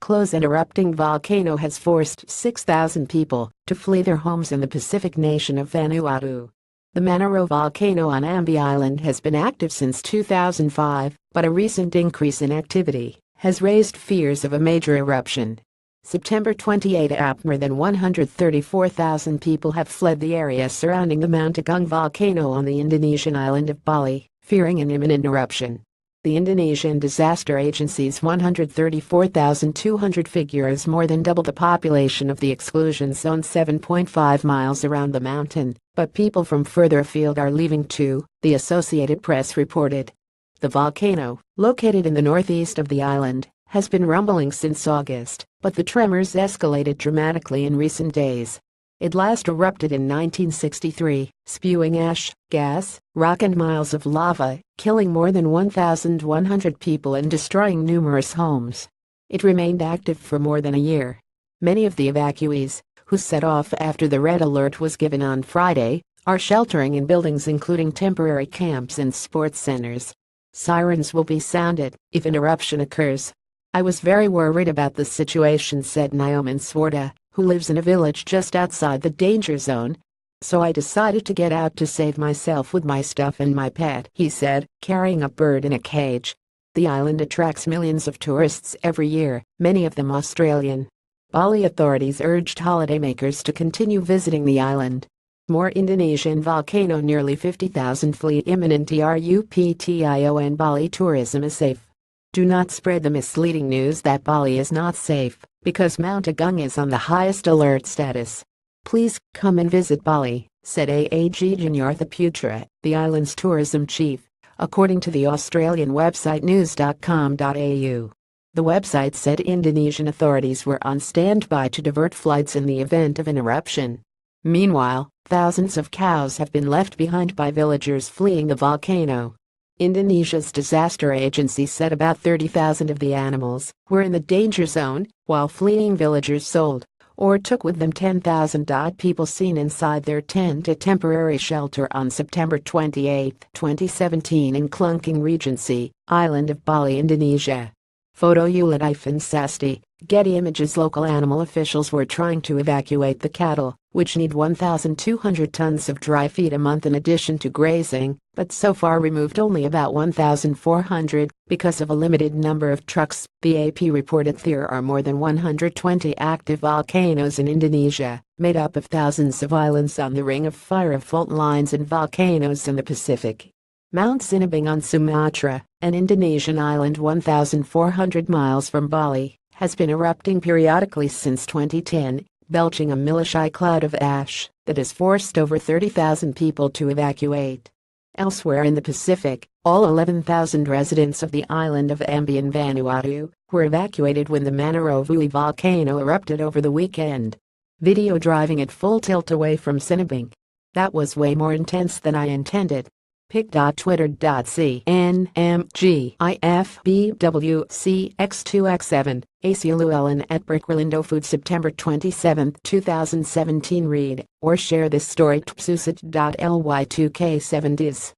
close an erupting volcano has forced 6,000 people to flee their homes in the Pacific nation of Vanuatu. The Vanua volcano on Ambi Island has been active since 2005, but a recent increase in activity has raised fears of a major eruption. September 28 more than 134,000 people have fled the area surrounding the Mount Agung volcano on the Indonesian island of Bali, fearing an imminent eruption. The Indonesian Disaster Agency's 134,200 figure is more than double the population of the exclusion zone 7.5 miles around the mountain, but people from further afield are leaving too, the Associated Press reported. The volcano, located in the northeast of the island, has been rumbling since August, but the tremors escalated dramatically in recent days. It last erupted in 1963, spewing ash, gas, rock and miles of lava, killing more than 1,100 people and destroying numerous homes. It remained active for more than a year. Many of the evacuees, who set off after the red alert was given on Friday, are sheltering in buildings including temporary camps and sports centers. Sirens will be sounded if an eruption occurs. "I was very worried about the situation," said Nyoman Swarta, who lives in a village just outside the danger zone. "So I decided to get out to save myself with my stuff and my pet," he said, carrying a bird in a cage. The island attracts millions of tourists every year, many of them Australian. Bali authorities urged holidaymakers to continue visiting the island. More Indonesian volcano, nearly 50,000 flee imminent eruption. Bali tourism is safe. Do not spread the misleading news that Bali is not safe, because Mount Agung is on the highest alert status. "Please come and visit Bali," said Agung Putra, the island's tourism chief, according to the Australian website news.com.au. The website said Indonesian authorities were on standby to divert flights in the event of an eruption. Meanwhile, thousands of cows have been left behind by villagers fleeing the volcano. Indonesia's disaster agency said about 30,000 of the animals were in the danger zone, while fleeing villagers sold or took with them 10,000 people seen inside their tent at temporary shelter on September 28, 2017 in Kelungkung Regency, island of Bali, Indonesia. Photo Yuladifan Sasti, Getty Images. Local animal officials were trying to evacuate the cattle, which need 1,200 tons of dry feed a month in addition to grazing, but so far removed only about 1,400 because of a limited number of trucks. The AP reported there are more than 120 active volcanoes in Indonesia, made up of thousands of islands on the Ring of Fire of fault lines and volcanoes in the Pacific. Mount Sinabung on Sumatra, an Indonesian island 1,400 miles from Bali, has been erupting periodically since 2010, belching a milky cloud of ash that has forced over 30,000 people to evacuate. Elsewhere in the Pacific, all 11,000 residents of the island of Ambi in Vanuatu were evacuated when the Manarovu volcano erupted over the weekend. Video driving at full tilt away from Sinabung. "That was way more intense than I intended." pic.twitter.cnmgifbwcx2x7, AC Llewellyn at Brickerlindo Food. September 27, 2017 read or share this story. tpsusat.ly2k7dis